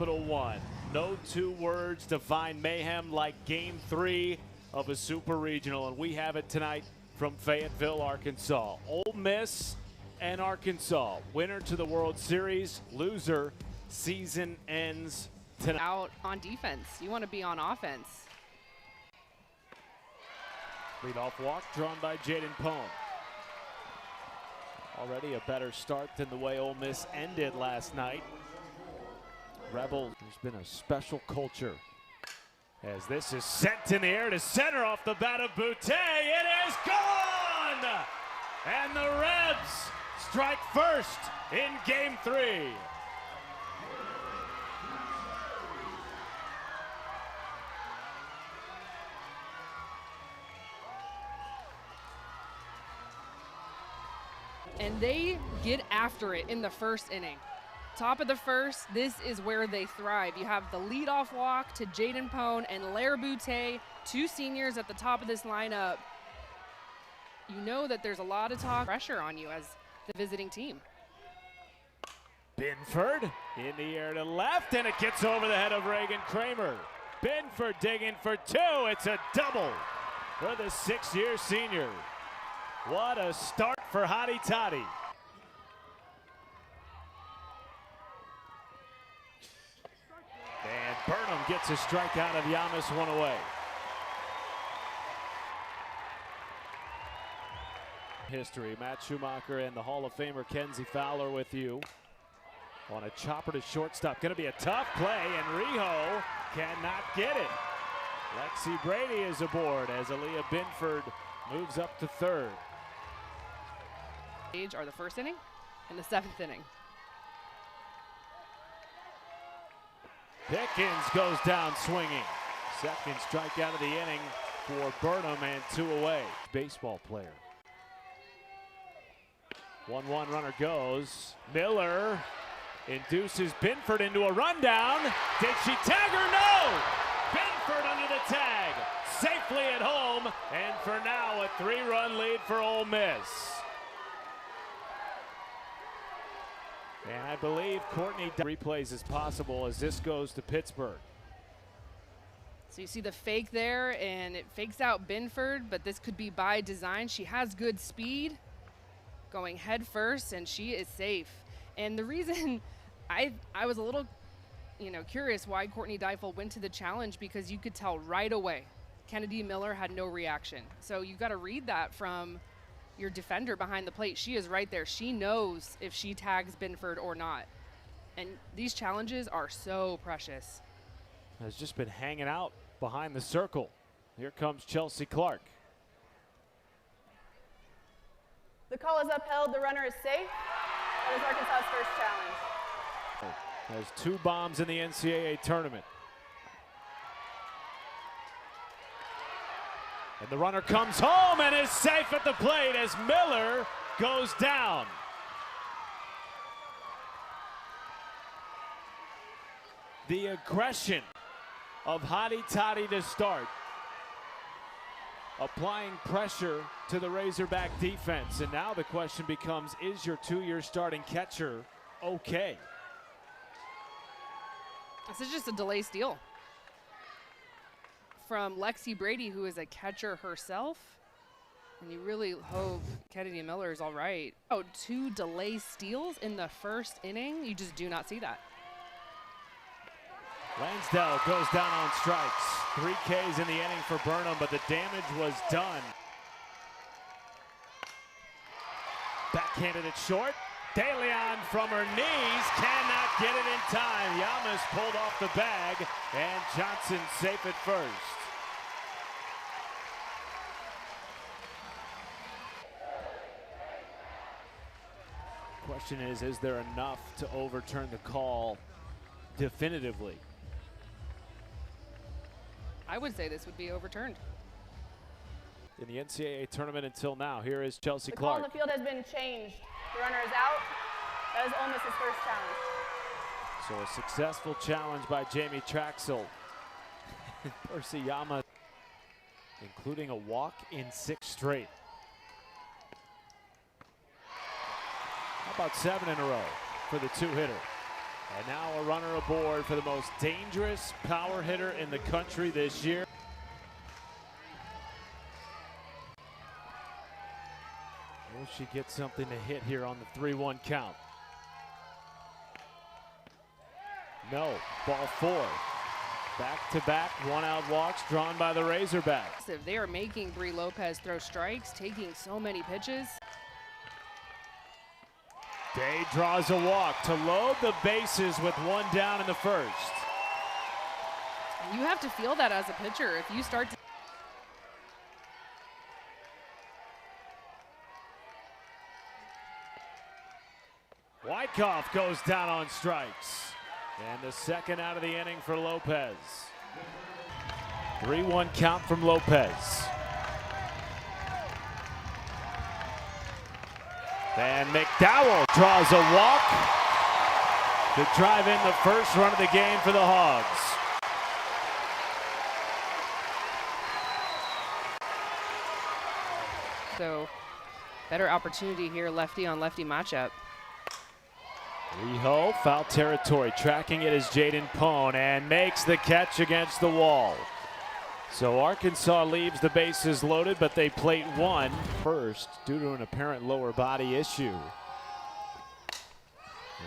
Capital One. No two words define mayhem like Game 3 of a Super Regional, and we have it tonight from Fayetteville, Arkansas. Ole Miss and Arkansas, winner to the World Series, loser, season ends tonight. Out on defense, you want to be on offense. Leadoff walk drawn by Jaden Pone. Already a better start than the way Ole Miss ended last night. Rebels, there's been a special culture as this is sent in the air to center off the bat of Boutte. It is gone! And the Rebs strike first in Game 3. And they get after it in the first inning. Top of the first, this is where they thrive. You have the leadoff walk to Jaden Pone and Lair Boutte, two seniors at the top of this lineup. You know that there's a lot of pressure on you as the visiting team. Binford in the air to left, and it gets over the head of Reagan Kramer. Binford digging for two. It's a double for the six-year senior. What a start for Hottie Toddy. And Burnham gets a strikeout of Yamas, one away. History, Matt Schumacher and the Hall of Famer Kenzie Fowler with you. On a chopper to shortstop. Going to be a tough play, and Rijo cannot get it. Lexi Brady is aboard as Aaliyah Binford moves up to third. Are the first inning and the seventh inning. Pickens goes down swinging. Second strikeout of the inning for Burnham, and two away. Baseball player. 1-1 runner goes. Miller induces Binford into a rundown. Did she tag her? No! Binford under the tag. Safely at home, and for now a 3-run lead for Ole Miss. And I believe Courtney replays as possible as this goes to Pittsburgh. So you see the fake there, and it fakes out Binford, but this could be by design. She has good speed, going head first, and she is safe. And the reason I was a little, curious why Courtney Deifel went to the challenge, because you could tell right away Kennedy Miller had no reaction. So you got to read that from your defender behind the plate. She is right there. She knows if she tags Binford or not. And these challenges are so precious. Has just been hanging out behind the circle. Here comes Chelsea Clark. The call is upheld. The runner is safe. That is Arkansas's first challenge. Has two bombs in the NCAA tournament. And the runner comes home and is safe at the plate as Miller goes down. The aggression of Hottie Toddy to start. Applying pressure to the Razorback defense. And now the question becomes, is your two-year starting catcher okay? This is just a delay steal from Lexi Brady, who is a catcher herself. And you really hope Kennedy Miller is all right. Oh, two delay steals in the first inning? You just do not see that. Lansdale goes down on strikes. 3 Ks in the inning for Burnham, but the damage was done. Backhanded it short. DeLeon from her knees cannot get it in time. Yamas pulled off the bag, and Johnson safe at first. Question is there enough to overturn the call definitively? I would say this would be overturned. In the NCAA tournament until now, here is Chelsea The Clark. call on the field has been changed. The runner is out. That is Ole Miss's first challenge. So a successful challenge by Jamie Traxel. Percy Yama, including a walk in 6 straight. How about 7 in a row for the two-hitter? And now a runner aboard for the most dangerous power hitter in the country this year. Will she get something to hit here on the 3-1 count? No, ball four. Back-to-back one-out walks drawn by the Razorbacks. They are making Bri Lopez throw strikes, taking so many pitches. Day draws a walk to load the bases with one down in the first. You have to feel that as a pitcher. If you start to Wyckoff goes down on strikes. And the second out of the inning for Lopez. 3-1 count from Lopez. And McDowell draws a walk to drive in the first run of the game for the Hogs. So, better opportunity here, lefty on lefty matchup. Riho, foul territory, tracking it is Jaden Pone and makes the catch against the wall. So Arkansas leaves the bases loaded, but they plate one first due to an apparent lower body issue.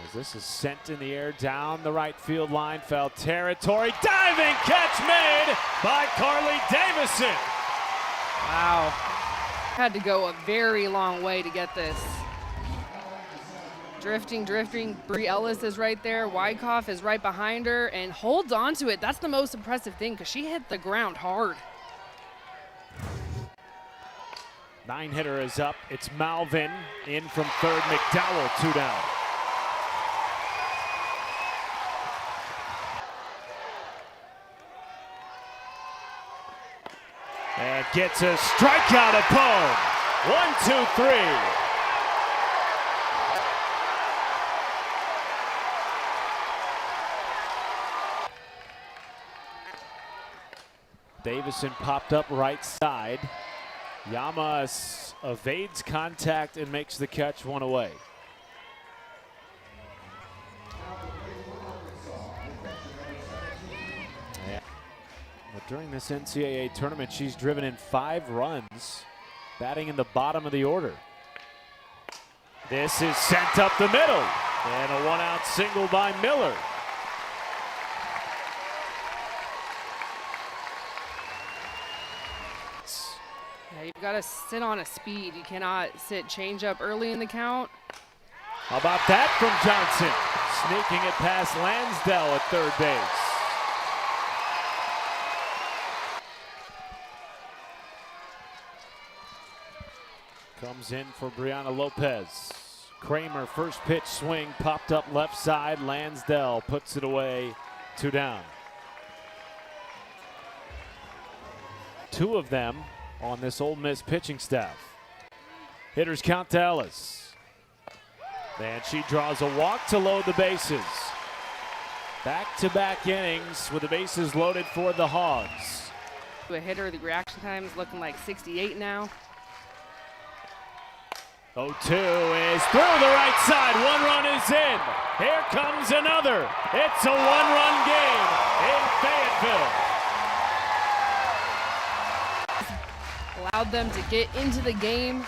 As this is sent in the air down the right field line, foul territory, diving catch made by Carly Davison. Wow. Had to go a very long way to get this. Drifting. Bri Ellis is right there. Wyckoff is right behind her and holds on to it. That's the most impressive thing because she hit the ground hard. 9-hitter is up. It's Malvin in from third. McDowell 2 down. And gets a strikeout of Pone. 1-2-3. Davison popped up right side. Yama evades contact and makes the catch, one away. But during this NCAA tournament, she's driven in 5 runs, batting in the bottom of the order. This is sent up the middle, and a one-out single by Miller. Yeah, you've got to sit on a speed. You cannot sit change up early in the count. How about that from Johnson? Sneaking it past Lansdell at third base. Comes in for Brianna Lopez. Kramer, first pitch swing, popped up left side. Lansdell puts it away, 2 down. 2 of them on this Ole Miss pitching staff. Hitters count to Ellis. And she draws a walk to load the bases. Back-to-back innings with the bases loaded for the Hogs. A hitter, the reaction time is looking like 68 now. 0-2 is through the right side. 1 run is in. Here comes another. It's a 1-run game in Fayetteville. Allowed them to get into the game.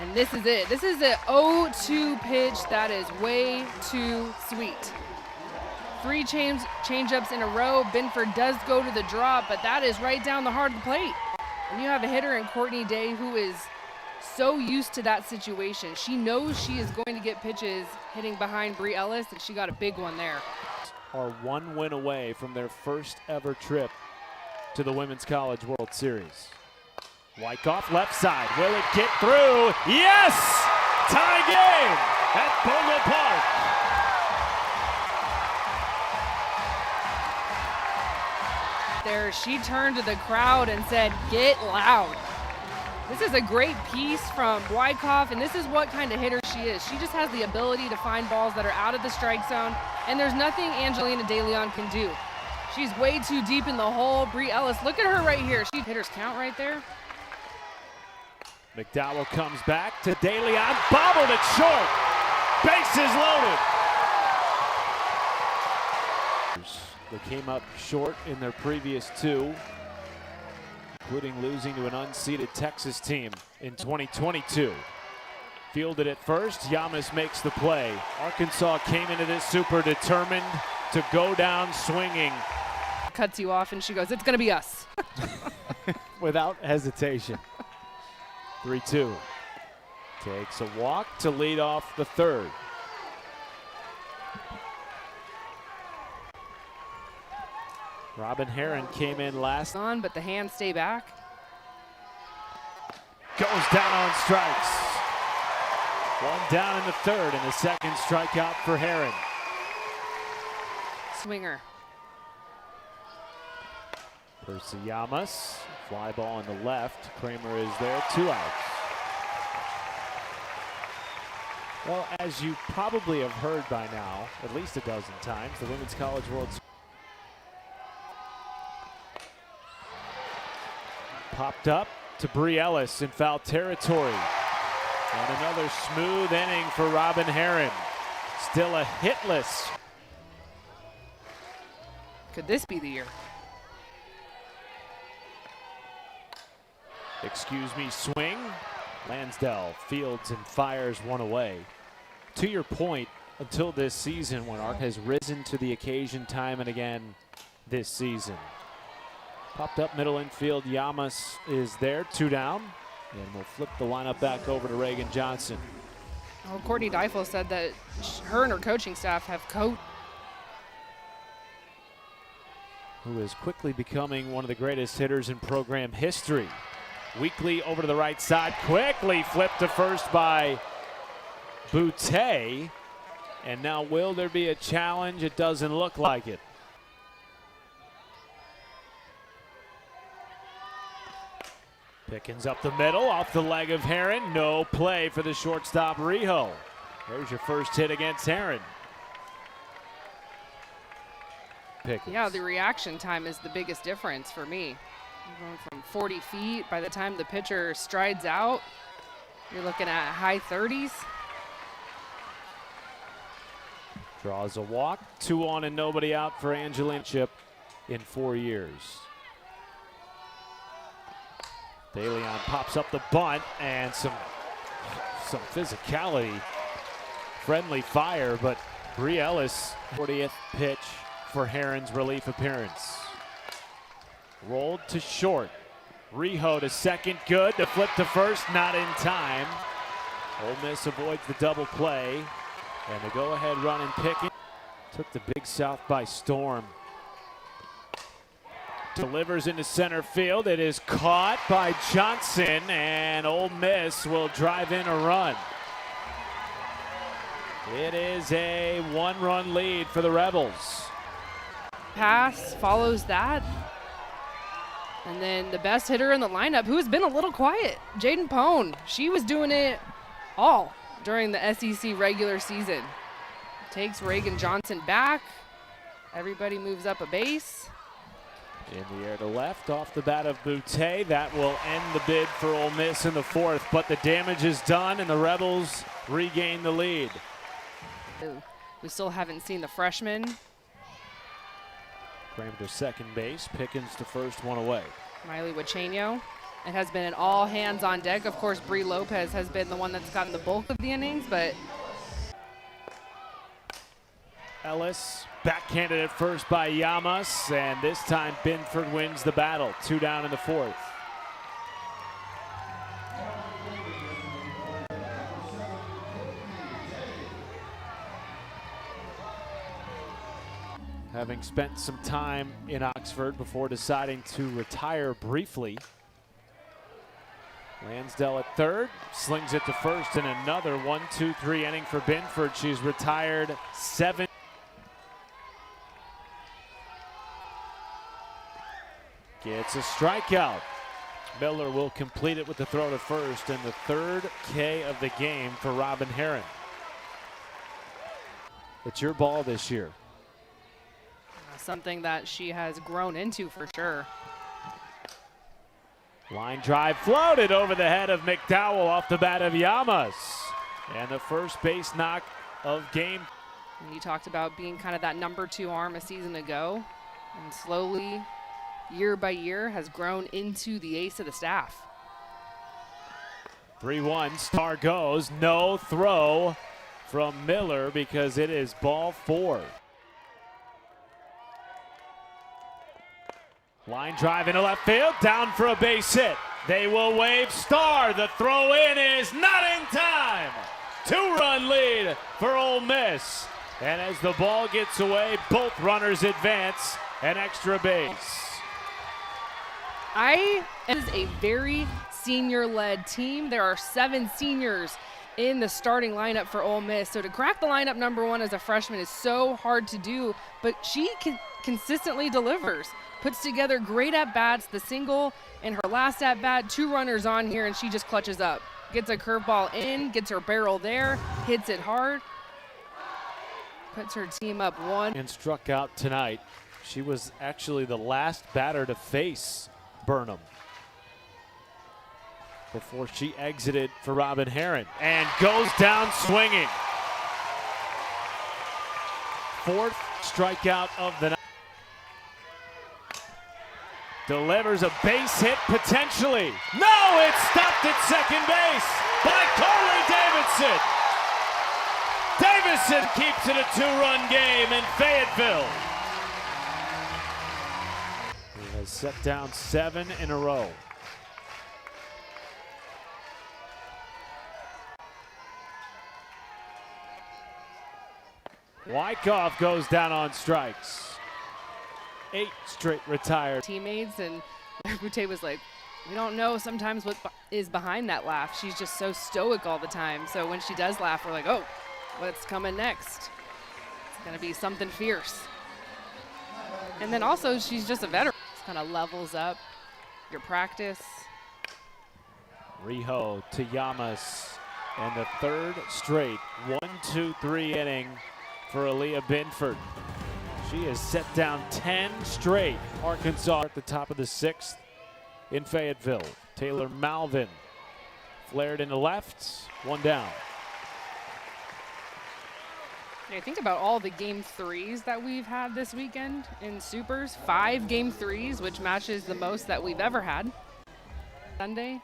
And this is it. This is an 0-2 pitch that is way too sweet. 3 change-ups in a row. Binford does go to the drop, but that is right down the heart of the plate. And you have a hitter in Courtney Day who is so used to that situation. She knows she is going to get pitches hitting behind Bri Ellis, and she got a big one there. Are 1 win away from their first ever trip to the Women's College World Series. Wyckoff left side. Will it get through? Yes! Tie game at Bogle Park. There, she turned to the crowd and said, "Get loud." This is a great piece from Wyckoff, and this is what kind of hitter she is. She just has the ability to find balls that are out of the strike zone, and there's nothing Angelina DeLeon can do. She's way too deep in the hole. Bri Ellis, look at her right here. She hitters count right there. McDowell comes back to DeLeon, bobbled it short. Bases loaded. They came up short in their previous two, including losing to an unseeded Texas team in 2022. Fielded at first, Yamas makes the play. Arkansas came into this super determined to go down swinging. Cuts you off and she goes, "It's gonna be us." Without hesitation. 3-2. Takes a walk to lead off the third. Robin Herron came in last. On, but the hands stay back. Goes down on strikes. One down in the third and a second strikeout for Herron. Swinger. Percy Yamas, fly ball on the left. Kramer is there, 2 outs. Well, as you probably have heard by now, at least a dozen times, the Women's College World Series popped up to Bree Ellis in foul territory. And another smooth inning for Robin Herron. Still a hitless. Could this be the year? Excuse me, swing. Lansdale fields and fires one away. To your point, until this season, when Ark has risen to the occasion time and again this season. Popped up middle infield, Yamas is there, 2 down. And we'll flip the lineup back over to Reagan Johnson. Well, Courtney Deifel said that her and her coaching staff have who is quickly becoming one of the greatest hitters in program history. Weekly over to the right side, quickly flipped to first by Boutte. And now will there be a challenge? It doesn't look like it. Pickens up the middle, off the leg of Herron. No play for the shortstop, Rijo. There's your first hit against Herron. Pickens. Yeah, the reaction time is the biggest difference for me. You're going from 40 feet. By the time the pitcher strides out, you're looking at high 30s. Draws a walk, 2 on and nobody out for Angelina Chip in 4 years. DeLeon pops up the bunt and some physicality. Friendly fire, but Bree Ellis, 40th pitch for Herron's relief appearance. Rolled to short. Rijo to second, good. The flip to first, not in time. Ole Miss avoids the double play. And the go-ahead run and Pickens took the Big South by storm. Delivers into center field. It is caught by Johnson, and Ole Miss will drive in a run. It is a 1-run lead for the Rebels. Pass follows that. And then the best hitter in the lineup, who's been a little quiet, Jaden Pone. She was doing it all during the SEC regular season. Takes Reagan Johnson back. Everybody moves up a base. In the air to left, off the bat of Boutte. That will end the bid for Ole Miss in the 4th, but the damage is done and the Rebels regain the lead. We still haven't seen the freshman. Kramer to second base, Pickens to first, 1 away. Miley Wachenio. It has been an all hands on deck. Of course, Bree Lopez has been the one that's gotten the bulk of the innings, but Ellis backhanded at first by Yamas, and this time Binford wins the battle. 2 down in the 4th. Having spent some time in Oxford before deciding to retire briefly. Lansdale at third, slings it to first, and another 1-2-3 inning for Binford. She's retired 7. Gets a strikeout. Miller will complete it with the throw to first, and the 3rd K of the game for Robin Herron. It's your ball this year. something that she has grown into for sure. Line drive floated over the head of McDowell off the bat of Yamas. And the first base knock of game. And you talked about being kind of that number 2 arm a season ago. And slowly, year by year, has grown into the ace of the staff. 3-1, Star goes, no throw from Miller because it is ball 4. Line drive into left field, down for a base hit. They will wave Star. The throw in is not in time. 2-run lead for Ole Miss. And as the ball gets away, both runners advance an extra base. It is a very senior-led team. There are 7 seniors in the starting lineup for Ole Miss. So to crack the lineup number 1 as a freshman is so hard to do, but she consistently delivers. Puts together great at-bats, the single in her last at-bat, 2 runners on here, and she just clutches up. Gets a curveball in, gets her barrel there, hits it hard, puts her team up 1. And struck out tonight. She was actually the last batter to face Burnham before she exited for Robin Herron and goes down swinging. 4th strikeout of the night. Delivers a base hit potentially. No, it's stopped at second base by Carly Davidson. Davidson keeps it a 2-run game in Fayetteville. He has set down 7 in a row. Wyckoff goes down on strikes. 8 straight retired. Teammates, and Boutte was like, we don't know sometimes what is behind that laugh. She's just so stoic all the time. So when she does laugh, we're like, oh, what's coming next? It's going to be something fierce. And then also, she's just a veteran. Just kind of levels up your practice. Riho to Yamas, and the 3rd straight 1-2-3 inning for Aaliyah Binford. She has set down 10 straight. Arkansas at the top of the 6th in Fayetteville. Taylor Malvin flared into left, 1 down. I think about all the game 3s that we've had this weekend in Supers. 5 game 3s, which matches the most that we've ever had. Sunday.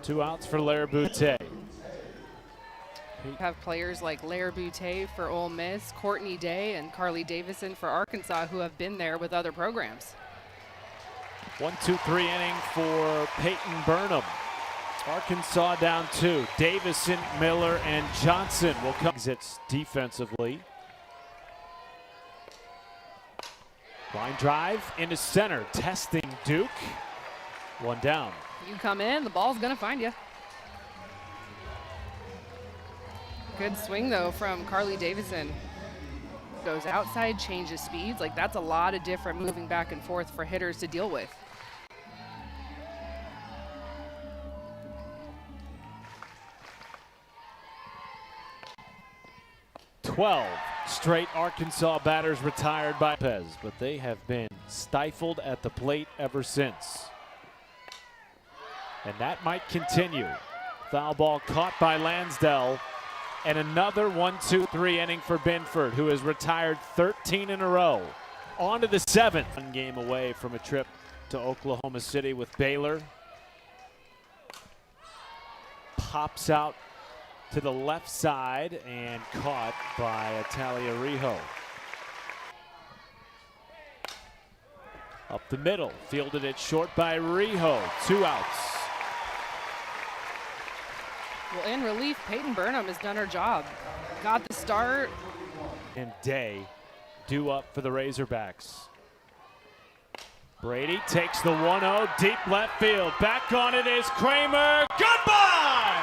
Two outs for Lair Boutte. We have players like Lair Boutte for Ole Miss, Courtney Day, and Carly Davison for Arkansas who have been there with other programs. 1-2-3 inning for Peyton Burnham. Arkansas down 2. Davison, Miller, and Johnson will come. Exits defensively. Line drive into center, testing Duke. 1 down. You come in, the ball's gonna find you. Good swing though from Carly Davison. Goes outside, changes speeds. Like that's a lot of different moving back and forth for hitters to deal with. Straight Arkansas batters retired by Pez, but they have been stifled at the plate ever since. And that might continue. Foul ball caught by Lansdell. And another 1-2-3 inning for Binford, who has retired 13 in a row. On to the 7th. 1 game away from a trip to Oklahoma City with Baylor. Pops out to the left side and caught by Atalia Riho. Up the middle, fielded it short by Riho. 2 outs. Well, in relief, Peyton Burnham has done her job. Got the start. And Day due up for the Razorbacks. Brady takes the 1-0 deep left field. Back on it is Kramer. Goodbye!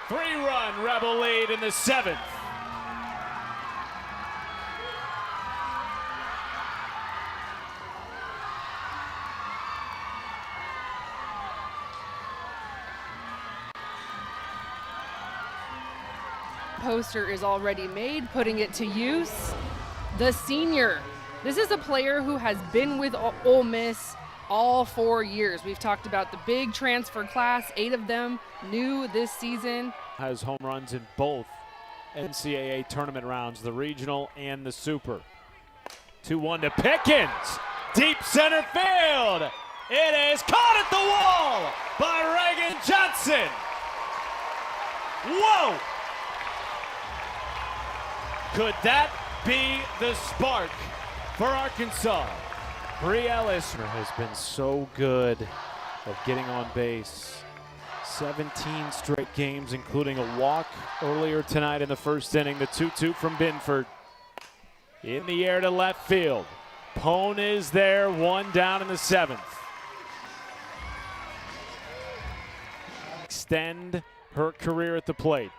3-run Rebel lead in the 7th. Poster is already made, putting it to use. The senior This is a player who has been with Ole Miss all 4 years. We've talked about the big transfer class, 8 of them new this season. Has home runs in both NCAA tournament rounds, the regional and the super. 2-1 to Pickens. Deep center field. It is caught at the wall by Reagan Johnson. Whoa! Could that be the spark for Arkansas? Bree Ellis has been so good at getting on base. 17 straight games, including a walk earlier tonight in the first inning. The 2-2 from Binford. In the air to left field. Pone is there, 1 down in the 7th. Extend her career at the plate.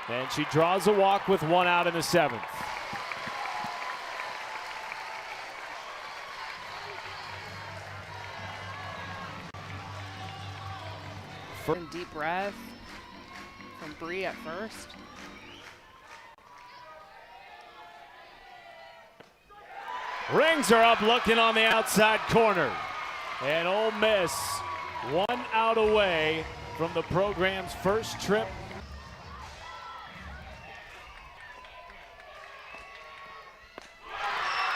And she draws a walk with 1 out in the 7th. And deep breath from Bree at first. Rings are up looking on the outside corner. And Ole Miss 1 out away from the program's first trip.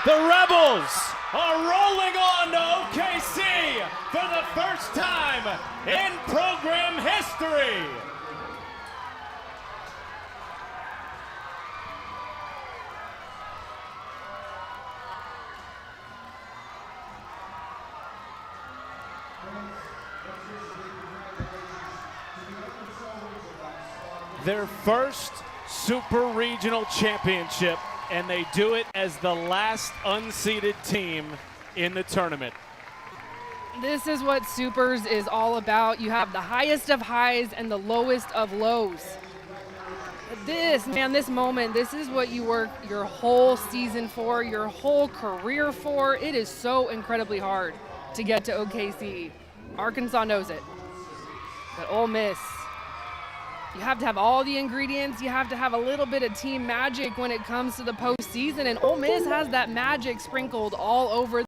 The Rebels are rolling on to OKC for the first time in program history. Their first Super Regional Championship, and they do it as the last unseeded team in the tournament. This is what Supers is all about. You have the highest of highs and the lowest of lows. This moment, this is what you work your whole season for, your whole career for. It is so incredibly hard to get to OKC. Arkansas knows it. But Ole Miss, you have to have all the ingredients. You have to have a little bit of team magic when it comes to the postseason, and Ole Miss has that magic sprinkled all over.